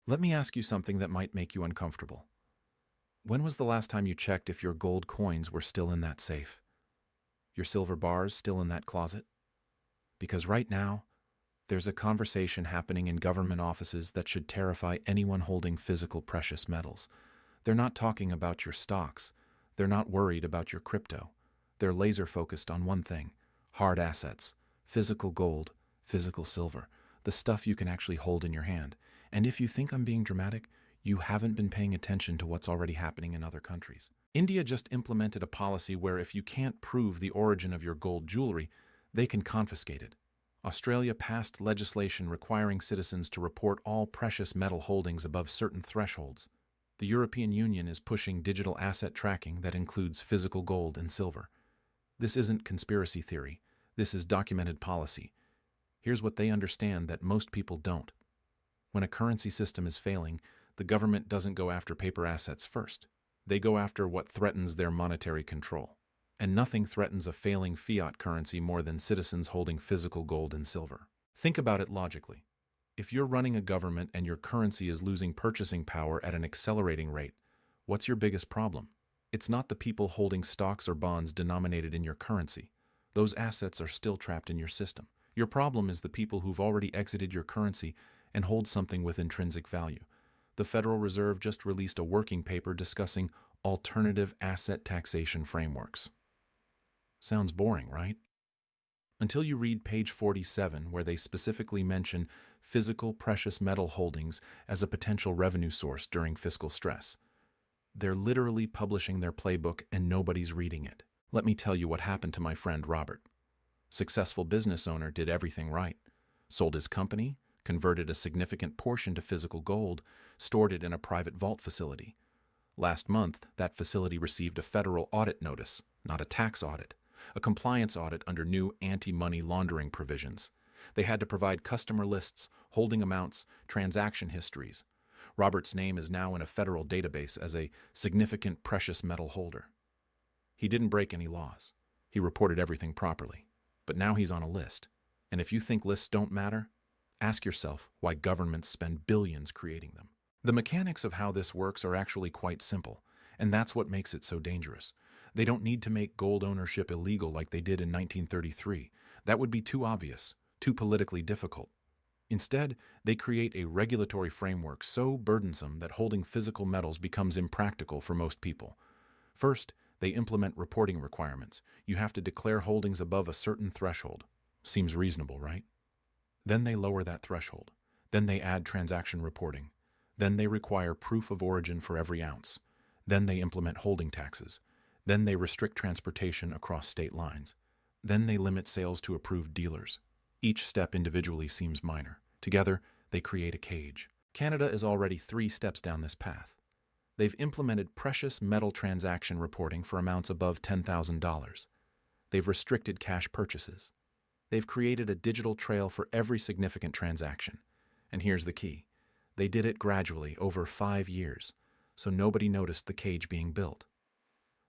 Let me ask you something that might make you uncomfortable. When was the last time you checked if your gold coins were still in that safe? Your silver bars still in that closet? Because right now, there's a conversation happening in government offices that should terrify anyone holding physical precious metals. They're not talking about your stocks. They're not worried about your crypto. They're laser focused on one thing: hard assets, physical gold, physical silver, the stuff you can actually hold in your hand. And if you think I'm being dramatic, you haven't been paying attention to what's already happening in other countries. India just implemented a policy where if you can't prove the origin of your gold jewelry, they can confiscate it. Australia passed legislation requiring citizens to report all precious metal holdings above certain thresholds. The European Union is pushing digital asset tracking that includes physical gold and silver. This isn't conspiracy theory. This is documented policy. Here's what they understand that most people don't. When a currency system is failing, the government doesn't go after paper assets first. They go after what threatens their monetary control. And nothing threatens a failing fiat currency more than citizens holding physical gold and silver. Think about it logically. If you're running a government and your currency is losing purchasing power at an accelerating rate, what's your biggest problem? It's not the people holding stocks or bonds denominated in your currency. Those assets are still trapped in your system. Your problem is the people who've already exited your currency and hold something with intrinsic value. The Federal Reserve just released a working paper discussing alternative asset taxation frameworks. Sounds boring, right? Until you read page 47, where they specifically mention physical precious metal holdings as a potential revenue source during fiscal stress. They're literally publishing their playbook and nobody's reading it. Let me tell you what happened to my friend Robert. Successful business owner, did everything right. Sold his company, converted a significant portion to physical gold, stored it in a private vault facility. Last month, that facility received a federal audit notice, not a tax audit, a compliance audit under new anti-money laundering provisions. They had to provide customer lists, holding amounts, transaction histories. Robert's name is now in a federal database as a significant precious metal holder. He didn't break any laws. He reported everything properly. But now he's on a list. And if you think lists don't matter, ask yourself why governments spend billions creating them. The mechanics of how this works are actually quite simple, and that's what makes it so dangerous. They don't need to make gold ownership illegal like they did in 1933. That would be too obvious, too politically difficult. Instead, they create a regulatory framework so burdensome that holding physical metals becomes impractical for most people. First, they implement reporting requirements. You have to declare holdings above a certain threshold. Seems reasonable, right? Then they lower that threshold. Then they add transaction reporting. Then they require proof of origin for every ounce. Then they implement holding taxes. Then they restrict transportation across state lines. Then they limit sales to approved dealers. Each step individually seems minor. Together, they create a cage. Canada is already 3 steps down this path. They've implemented precious metal transaction reporting for amounts above $10,000. They've restricted cash purchases. They've created a digital trail for every significant transaction. And here's the key. They did it gradually over 5 years, so nobody noticed the cage being built.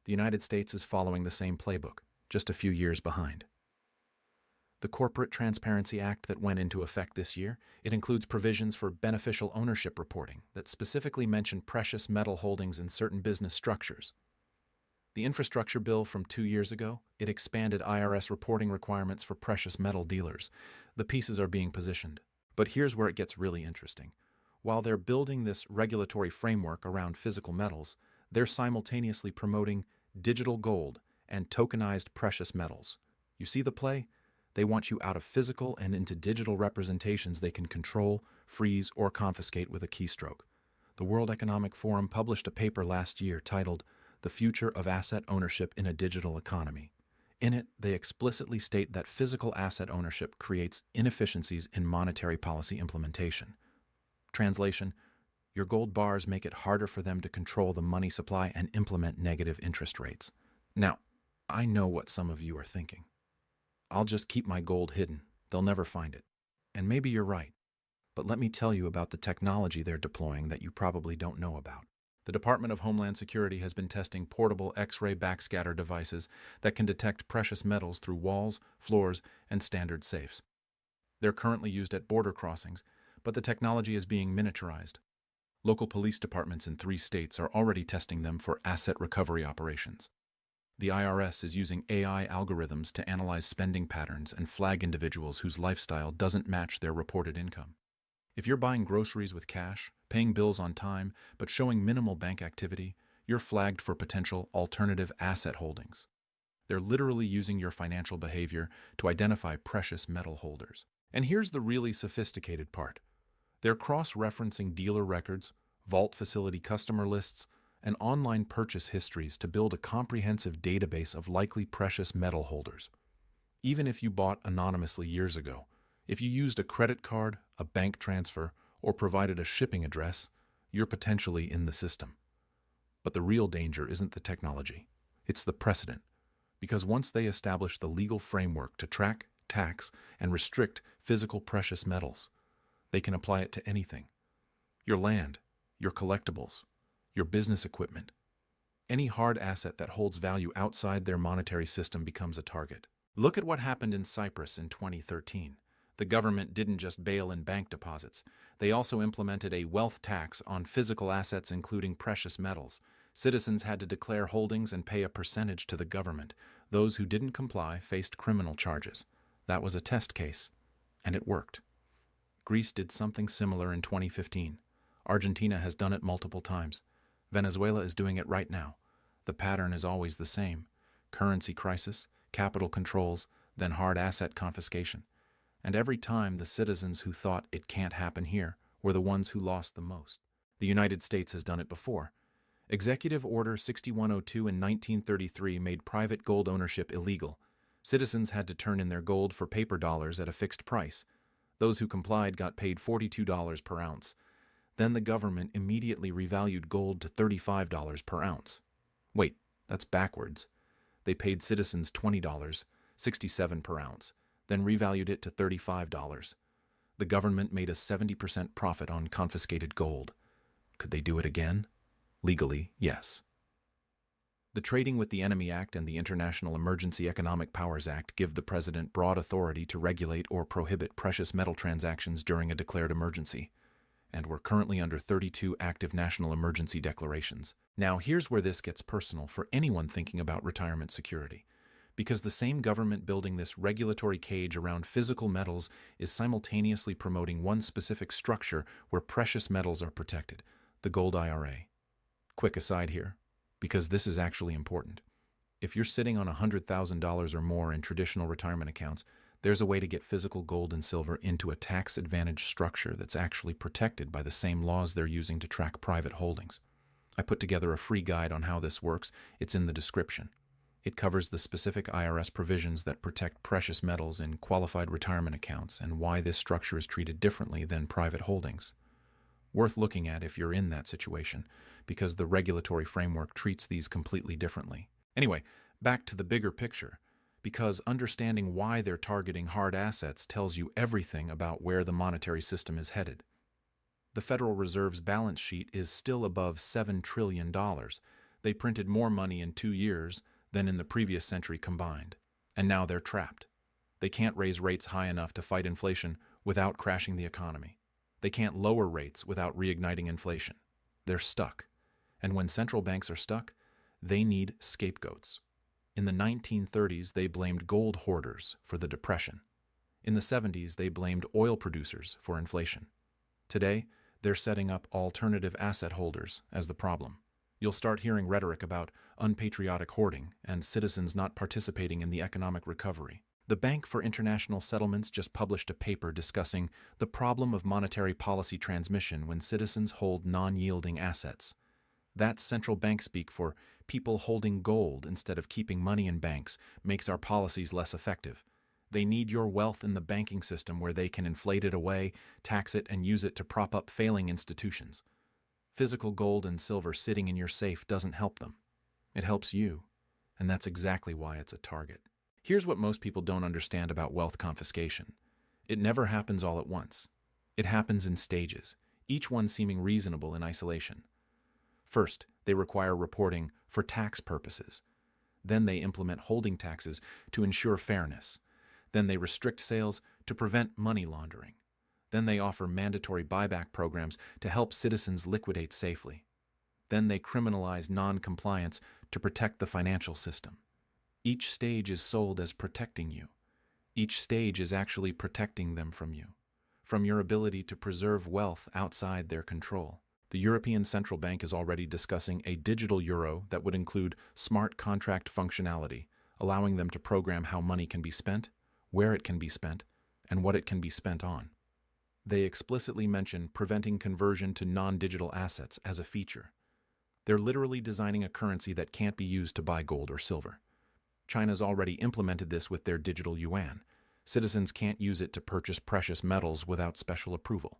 The United States is following the same playbook, just a few years behind. The Corporate Transparency Act that went into effect this year, it includes provisions for beneficial ownership reporting that specifically mention precious metal holdings in certain business structures. The infrastructure bill from 2 years ago, it expanded IRS reporting requirements for precious metal dealers. The pieces are being positioned. But here's where it gets really interesting. While they're building this regulatory framework around physical metals, they're simultaneously promoting digital gold and tokenized precious metals. You see the play? They want you out of physical and into digital representations they can control, freeze, or confiscate with a keystroke. The World Economic Forum published a paper last year titled "The Future of Asset Ownership in a Digital Economy." In it, they explicitly state that physical asset ownership creates inefficiencies in monetary policy implementation. Translation: your gold bars make it harder for them to control the money supply and implement negative interest rates. Now, I know what some of you are thinking. I'll just keep my gold hidden. They'll never find it. And maybe you're right. But let me tell you about the technology they're deploying that you probably don't know about. The Department of Homeland Security has been testing portable X-ray backscatter devices that can detect precious metals through walls, floors, and standard safes. They're currently used at border crossings, but the technology is being miniaturized. Local police departments in 3 states are already testing them for asset recovery operations. The IRS is using AI algorithms to analyze spending patterns and flag individuals whose lifestyle doesn't match their reported income. If you're buying groceries with cash, paying bills on time, but showing minimal bank activity, you're flagged for potential alternative asset holdings. They're literally using your financial behavior to identify precious metal holders. And here's the really sophisticated part. They're cross-referencing dealer records, vault facility customer lists, and online purchase histories to build a comprehensive database of likely precious metal holders. Even if you bought anonymously years ago, if you used a credit card, a bank transfer, or provided a shipping address, you're potentially in the system. But the real danger isn't the technology, it's the precedent. Because once they establish the legal framework to track, tax, and restrict physical precious metals, they can apply it to anything. Your land, your collectibles, your business equipment. Any hard asset that holds value outside their monetary system becomes a target. Look at what happened in Cyprus in 2013. The government didn't just bail in bank deposits. They also implemented a wealth tax on physical assets including precious metals. Citizens had to declare holdings and pay a percentage to the government. Those who didn't comply faced criminal charges. That was a test case, and it worked. Greece did something similar in 2015. Argentina has done it multiple times. Venezuela is doing it right now. The pattern is always the same. Currency crisis, capital controls, then hard asset confiscation. And every time the citizens who thought it can't happen here were the ones who lost the most. The United States has done it before. Executive Order 6102 in 1933 made private gold ownership illegal. Citizens had to turn in their gold for paper dollars at a fixed price. Those who complied got paid $42 per ounce. Then the government immediately revalued gold to $35 per ounce. Wait, that's backwards. They paid citizens $20, $67 per ounce, then revalued it to $35. The government made a 70% profit on confiscated gold. Could they do it again? Legally, yes. The Trading with the Enemy Act and the International Emergency Economic Powers Act give the president broad authority to regulate or prohibit precious metal transactions during a declared emergency. And we're currently under 32 active national emergency declarations. Now, here's where this gets personal for anyone thinking about retirement security. Because the same government building this regulatory cage around physical metals is simultaneously promoting one specific structure where precious metals are protected, the gold IRA. Quick aside here, because this is actually important. If you're sitting on $100,000 or more in traditional retirement accounts, there's a way to get physical gold and silver into a tax-advantaged structure that's actually protected by the same laws they're using to track private holdings. I put together a free guide on how this works. It's in the description. It covers the specific IRS provisions that protect precious metals in qualified retirement accounts and why this structure is treated differently than private holdings. Worth looking at if you're in that situation, because the regulatory framework treats these completely differently. Anyway, back to the bigger picture, because understanding why they're targeting hard assets tells you everything about where the monetary system is headed. The Federal Reserve's balance sheet is still above $7 trillion. They printed more money in 2 years than in the previous century combined, and now they're trapped. They can't raise rates high enough to fight inflation without crashing the economy. They can't lower rates without reigniting inflation. They're stuck. And when central banks are stuck, they need scapegoats. In the 1930s, they blamed gold hoarders for the Depression. In the 70s, they blamed oil producers for inflation. Today, they're setting up alternative asset holders as the problem. You'll start hearing rhetoric about unpatriotic hoarding and citizens not participating in the economic recovery. The Bank for International Settlements just published a paper discussing the problem of monetary policy transmission when citizens hold non-yielding assets. That's central bank speak for people holding gold instead of keeping money in banks makes our policies less effective. They need your wealth in the banking system where they can inflate it away, tax it, and use it to prop up failing institutions. Physical gold and silver sitting in your safe doesn't help them. It helps you, and that's exactly why it's a target. Here's what most people don't understand about wealth confiscation. It never happens all at once. It happens in stages, each one seeming reasonable in isolation. First, they require reporting for tax purposes. Then they implement holding taxes to ensure fairness. Then they restrict sales to prevent money laundering. Then they offer mandatory buyback programs to help citizens liquidate safely. Then they criminalize non-compliance to protect the financial system. Each stage is sold as protecting you. Each stage is actually protecting them from you, from your ability to preserve wealth outside their control. The European Central Bank is already discussing a digital euro that would include smart contract functionality, allowing them to program how money can be spent, where it can be spent, and what it can be spent on. They explicitly mention preventing conversion to non-digital assets as a feature. They're literally designing a currency that can't be used to buy gold or silver. China's already implemented this with their digital yuan. Citizens can't use it to purchase precious metals without special approval.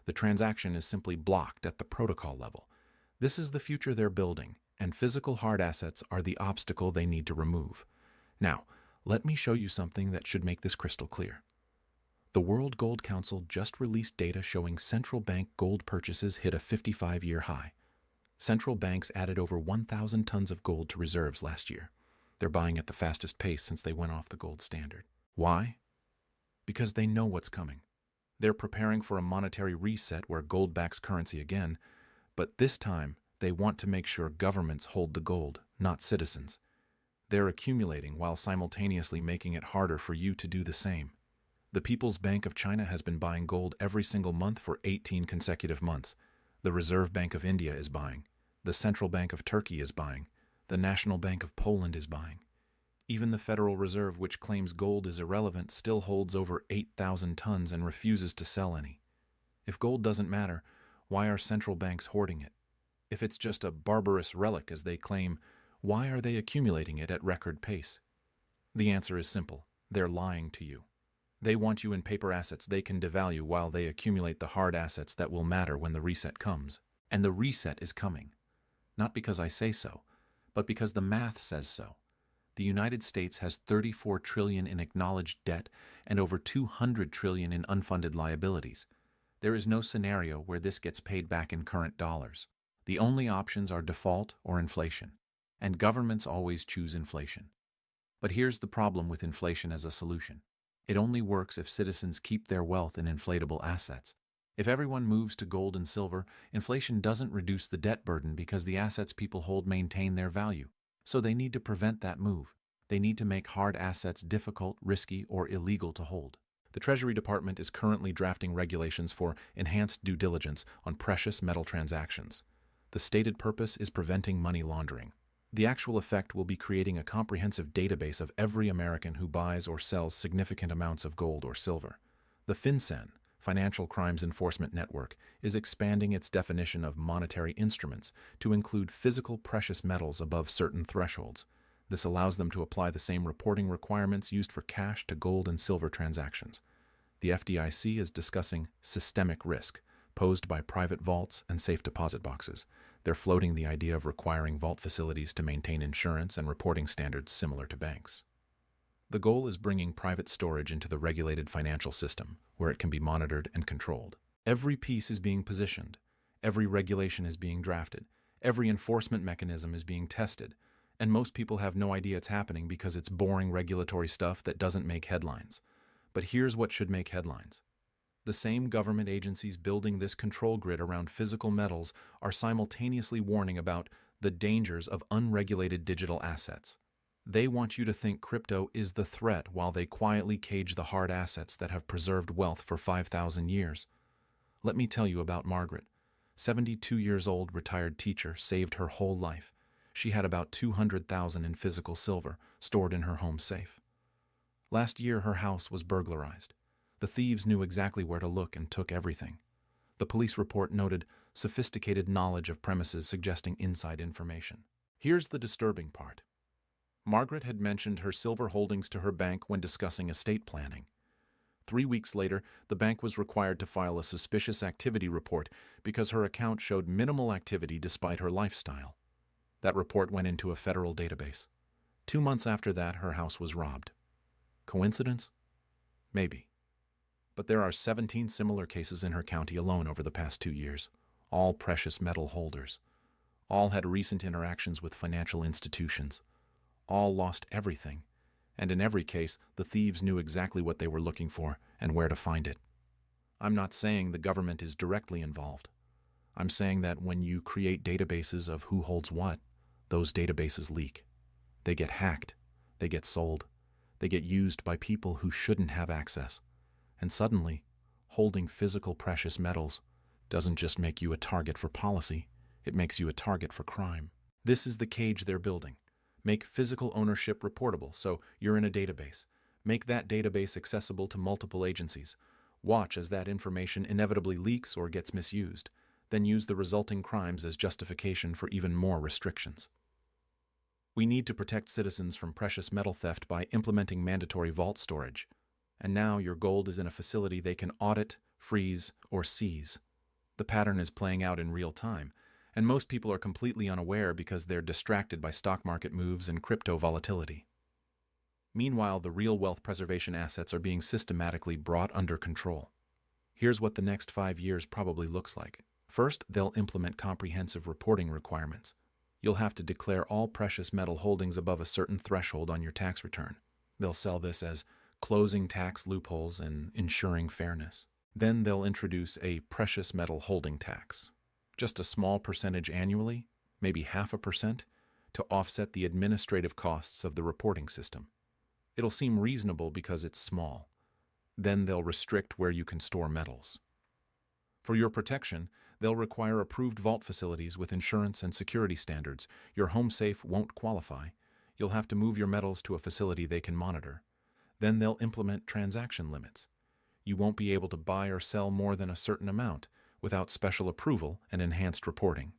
The transaction is simply blocked at the protocol level. This is the future they're building, and physical hard assets are the obstacle they need to remove. Now, let me show you something that should make this crystal clear. The World Gold Council just released data showing central bank gold purchases hit a 55-year high. Central banks added over 1,000 tons of gold to reserves last year. They're buying at the fastest pace since they went off the gold standard. Why? Because they know what's coming. They're preparing for a monetary reset where gold backs currency again, but this time they want to make sure governments hold the gold, not citizens. They're accumulating while simultaneously making it harder for you to do the same. The People's Bank of China has been buying gold every single month for 18 consecutive months. The Reserve Bank of India is buying. The Central Bank of Turkey is buying. The National Bank of Poland is buying. Even the Federal Reserve, which claims gold is irrelevant, still holds over 8,000 tons and refuses to sell any. If gold doesn't matter, why are central banks hoarding it? If it's just a barbarous relic, as they claim, why are they accumulating it at record pace? The answer is simple. They're lying to you. They want you in paper assets they can devalue while they accumulate the hard assets that will matter when the reset comes. And the reset is coming. Not because I say so, but because the math says so. The United States has $34 trillion in acknowledged debt and over $200 trillion in unfunded liabilities. There is no scenario where this gets paid back in current dollars. The only options are default or inflation, and governments always choose inflation. But here's the problem with inflation as a solution. It only works if citizens keep their wealth in inflatable assets. If everyone moves to gold and silver, inflation doesn't reduce the debt burden because the assets people hold maintain their value. So they need to prevent that move. They need to make hard assets difficult, risky, or illegal to hold. The Treasury Department is currently drafting regulations for enhanced due diligence on precious metal transactions. The stated purpose is preventing money laundering. The actual effect will be creating a comprehensive database of every American who buys or sells significant amounts of gold or silver. The FinCEN, Financial Crimes Enforcement Network, is expanding its definition of monetary instruments to include physical precious metals above certain thresholds. This allows them to apply the same reporting requirements used for cash to gold and silver transactions. The FDIC is discussing systemic risk posed by private vaults and safe deposit boxes. They're floating the idea of requiring vault facilities to maintain insurance and reporting standards similar to banks. The goal is bringing private storage into the regulated financial system, where it can be monitored and controlled. Every piece is being positioned. Every regulation is being drafted. Every enforcement mechanism is being tested. And most people have no idea it's happening because it's boring regulatory stuff that doesn't make headlines. But here's what should make headlines. The same government agencies building this control grid around physical metals are simultaneously warning about the dangers of unregulated digital assets. They want you to think crypto is the threat while they quietly cage the hard assets that have preserved wealth for 5,000 years. Let me tell you about Margaret. 72 years old, retired teacher, saved her whole life. She had about 200,000 in physical silver stored in her home safe. Last year, her house was burglarized. The thieves knew exactly where to look and took everything. The police report noted sophisticated knowledge of premises suggesting inside information. Here's the disturbing part. Margaret had mentioned her silver holdings to her bank when discussing estate planning. 3 weeks later, the bank was required to file a suspicious activity report because her account showed minimal activity despite her lifestyle. That report went into a federal database. 2 months after that, her house was robbed. Coincidence? Maybe. But there are 17 similar cases in her county alone over the past 2 years, all precious metal holders. All had recent interactions with financial institutions. All lost everything, and in every case, the thieves knew exactly what they were looking for and where to find it. I'm not saying the government is directly involved. I'm saying that when you create databases of who holds what, those databases leak. They get hacked. They get sold. They get used by people who shouldn't have access. And suddenly, holding physical precious metals doesn't just make you a target for policy, it makes you a target for crime. This is the cage they're building. Make physical ownership reportable, so you're in a database. Make that database accessible to multiple agencies. Watch as that information inevitably leaks or gets misused. Then use the resulting crimes as justification for even more restrictions. We need to protect citizens from precious metal theft by implementing mandatory vault storage. And now your gold is in a facility they can audit, freeze, or seize. The pattern is playing out in real time, and most people are completely unaware because they're distracted by stock market moves and crypto volatility. Meanwhile, the real wealth preservation assets are being systematically brought under control. Here's what the next 5 years probably looks like. First, they'll implement comprehensive reporting requirements. You'll have to declare all precious metal holdings above a certain threshold on your tax return. They'll sell this as closing tax loopholes and ensuring fairness. Then they'll introduce a precious metal holding tax. Just a small percentage annually, maybe 0.5%, to offset the administrative costs of the reporting system. It'll seem reasonable because it's small. Then they'll restrict where you can store metals. For your protection, they'll require approved vault facilities with insurance and security standards. Your home safe won't qualify. You'll have to move your metals to a facility they can monitor. Then they'll implement transaction limits. You won't be able to buy or sell more than a certain amount without special approval and enhanced reporting.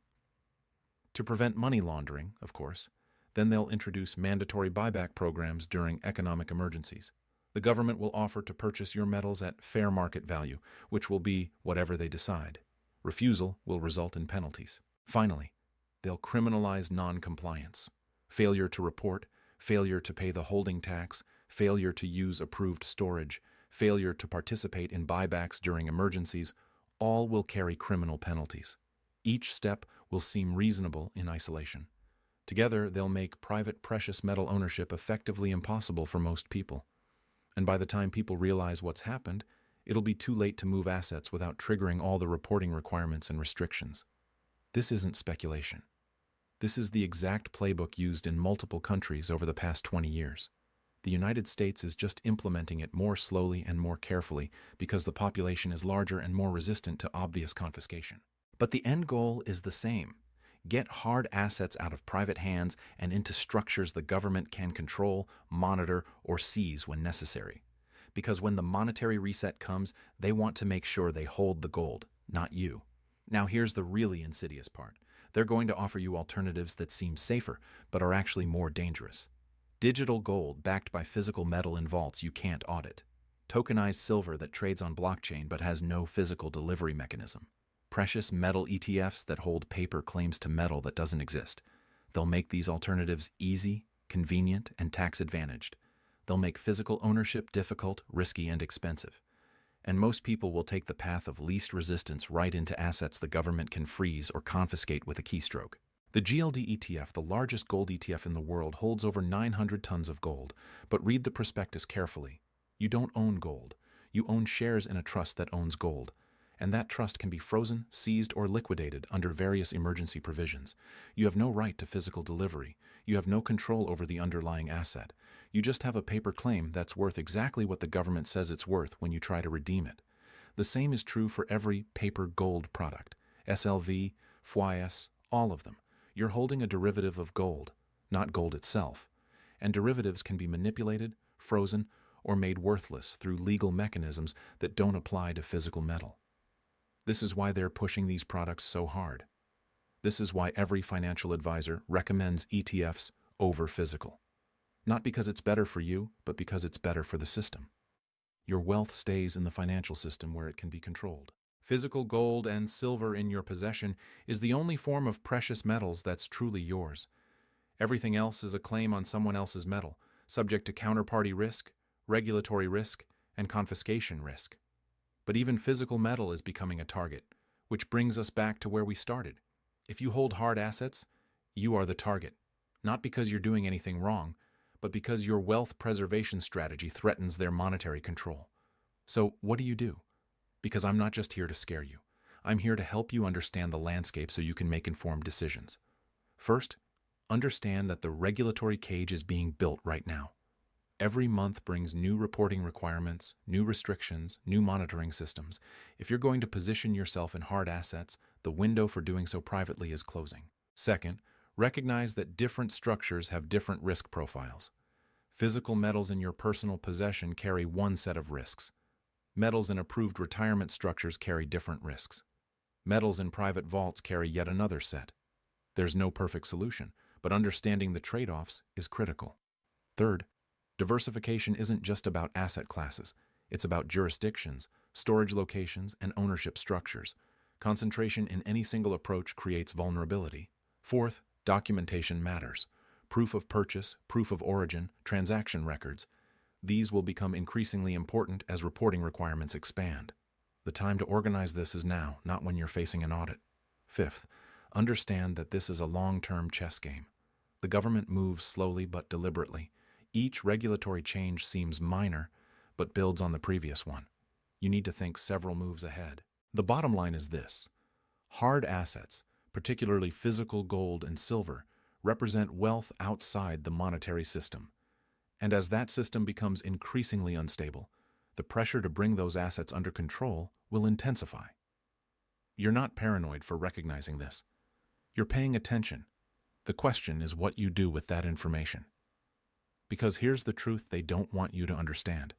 To prevent money laundering, of course, then they'll introduce mandatory buyback programs during economic emergencies. The government will offer to purchase your metals at fair market value, which will be whatever they decide. Refusal will result in penalties. Finally, they'll criminalize non-compliance. Failure to report, failure to pay the holding tax, failure to use approved storage, failure to participate in buybacks during emergencies, all will carry criminal penalties. Each step will seem reasonable in isolation. Together, they'll make private precious metal ownership effectively impossible for most people. And by the time people realize what's happened, it'll be too late to move assets without triggering all the reporting requirements and restrictions. This isn't speculation. This is the exact playbook used in multiple countries over the past 20 years. The United States is just implementing it more slowly and more carefully because the population is larger and more resistant to obvious confiscation. But the end goal is the same. Get hard assets out of private hands and into structures the government can control, monitor, or seize when necessary. Because when the monetary reset comes, they want to make sure they hold the gold, not you. Now here's the really insidious part. They're going to offer you alternatives that seem safer, but are actually more dangerous. Digital gold backed by physical metal in vaults you can't audit. Tokenized silver that trades on blockchain but has no physical delivery mechanism. Precious metal ETFs that hold paper claims to metal that doesn't exist. They'll make these alternatives easy, convenient, and tax-advantaged. They'll make physical ownership difficult, risky, and expensive. And most people will take the path of least resistance right into assets the government can freeze or confiscate with a keystroke. The GLD ETF, the largest gold ETF in the world, holds over 900 tons of gold. But read the prospectus carefully. You don't own gold. You own shares in a trust that owns gold. And that trust can be frozen, seized, or liquidated under various emergency provisions. You have no right to physical delivery. You have no control over the underlying asset. You just have a paper claim that's worth exactly what the government says it's worth when you try to redeem it. The same is true for every paper gold product. SLV, FYS, all of them. You're holding a derivative of gold, not gold itself. And derivatives can be manipulated, frozen, or made worthless through legal mechanisms that don't apply to physical metal. This is why they're pushing these products so hard. This is why every financial advisor recommends ETFs over physical. Not because it's better for you, but because it's better for the system. Your wealth stays in the financial system where it can be controlled. Physical gold and silver in your possession is the only form of precious metals that's truly yours. Everything else is a claim on someone else's metal, subject to counterparty risk, regulatory risk, and confiscation risk. But even physical metal is becoming a target, which brings us back to where we started. If you hold hard assets, you are the target, not because you're doing anything wrong, but because your wealth preservation strategy threatens their monetary control. So what do? Because I'm not just here to scare you. I'm here to help you understand the landscape so you can make informed decisions. First, understand that the regulatory cage is being built right now. Every month brings new reporting requirements, new restrictions, new monitoring systems. If you're going to position yourself in hard assets, the window for doing so privately is closing. Second, recognize that different structures have different risk profiles. Physical metals in your personal possession carry one set of risks. Metals in approved retirement structures carry different risks. Metals in private vaults carry yet another set. There's no perfect solution, but understanding the trade-offs is critical. Third, diversification isn't just about asset classes. It's about jurisdictions, storage locations, and ownership structures. Concentration in any single approach creates vulnerability. Fourth, documentation matters. Proof of purchase, proof of origin, transaction records. These will become increasingly important as reporting requirements expand. The time to organize this is now, not when you're facing an audit. Fifth, understand that this is a long-term chess game. The government moves slowly but deliberately. Each regulatory change seems minor, but builds on the previous one. You need to think several moves ahead. The bottom line is this. Hard assets, particularly physical gold and silver, represent wealth outside the monetary system. And as that system becomes increasingly unstable, the pressure to bring those assets under control will intensify. You're not paranoid for recognizing this. You're paying attention. The question is what you do with that information. Because here's the truth they don't want you to understand.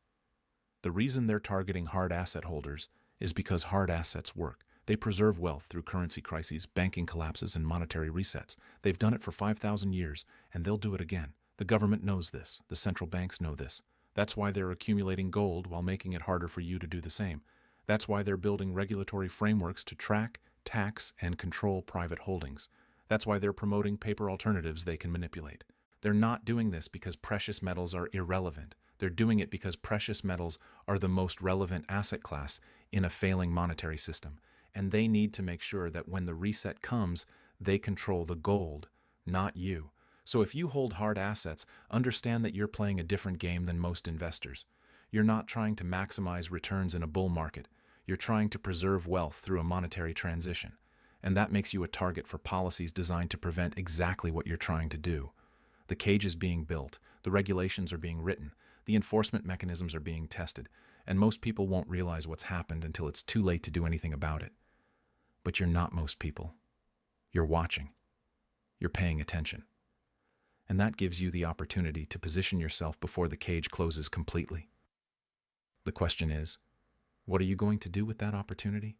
The reason they're targeting hard asset holders is because hard assets work. They preserve wealth through currency crises, banking collapses, and monetary resets. They've done it for 5,000 years, and they'll do it again. The government knows this. The central banks know this. That's why they're accumulating gold while making it harder for you to do the same. That's why they're building regulatory frameworks to track, tax, and control private holdings. That's why they're promoting paper alternatives they can manipulate. They're not doing this because precious metals are irrelevant. They're doing it because precious metals are the most relevant asset class in a failing monetary system. And they need to make sure that when the reset comes, they control the gold, not you. So if you hold hard assets, understand that you're playing a different game than most investors. You're not trying to maximize returns in a bull market. You're trying to preserve wealth through a monetary transition. And that makes you a target for policies designed to prevent exactly what you're trying to do. The cage is being built, the regulations are being written, the enforcement mechanisms are being tested, and most people won't realize what's happened until it's too late to do anything about it. But you're not most people. You're watching. You're paying attention. And that gives you the opportunity to position yourself before the cage closes completely. The question is, what are you going to do with that opportunity?